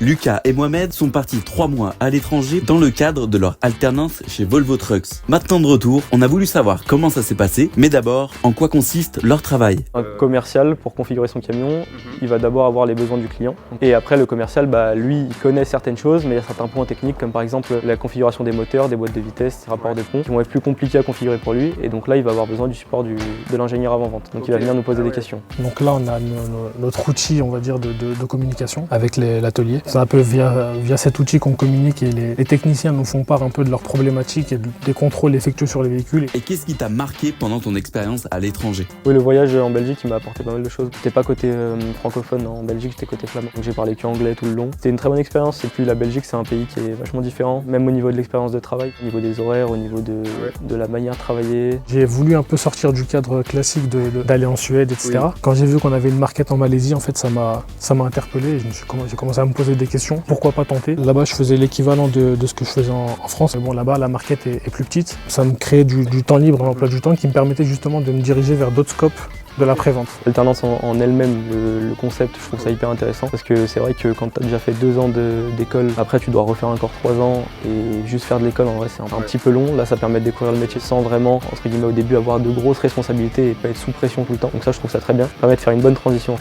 Lucas et Mohamed sont partis 3 mois à l'étranger dans le cadre de leur alternance chez Volvo Trucks. Maintenant de retour, on a voulu savoir comment ça s'est passé, mais d'abord, en quoi consiste leur travail. Un commercial, pour configurer son camion, il va d'abord avoir les besoins du client. Et après, le commercial, lui, il connaît certaines choses, mais il y a certains points techniques, comme par exemple la configuration des moteurs, des boîtes de vitesse, des rapports de pont, qui vont être plus compliqués à configurer pour lui. Et donc là, il va avoir besoin du support de l'ingénieur avant-vente. Donc il va venir nous poser des questions. Donc là, on a notre outil, on va dire, de communication avec l'atelier. C'est un peu via cet outil qu'on communique et les techniciens nous font part un peu de leurs problématiques et des contrôles effectués sur les véhicules. Et qu'est-ce qui t'a marqué pendant ton expérience à l'étranger? Oui, le voyage en Belgique, il m'a apporté pas mal de choses. J'étais pas côté francophone en Belgique, j'étais côté flamand. Donc j'ai parlé que anglais tout le long. C'était une très bonne expérience. Et puis la Belgique, c'est un pays qui est vachement différent, même au niveau de l'expérience de travail, au niveau des horaires, au niveau de la manière de travailler. J'ai voulu un peu sortir du cadre classique d'aller en Suède, etc. Oui. Quand j'ai vu qu'on avait une market en Malaisie, en fait, ça m'a interpellé. Et j'ai commencé à me poser des questions. Pourquoi pas tenter? Là-bas, je faisais l'équivalent de ce que je faisais en France. Mais bon, là-bas, la market est plus petite. Ça me créait du temps libre, un emploi du temps qui me permettait justement de me diriger vers d'autres scopes de la prévente. L'alternance en elle-même, le concept, je trouve ça hyper intéressant parce que c'est vrai que quand tu as déjà fait 2 ans d'école, après tu dois refaire encore 3 ans et juste faire de l'école, en vrai c'est un petit peu long. Là ça permet de découvrir le métier sans vraiment, entre guillemets au début, avoir de grosses responsabilités et pas être sous pression tout le temps. Donc ça je trouve ça très bien, ça permet de faire une bonne transition.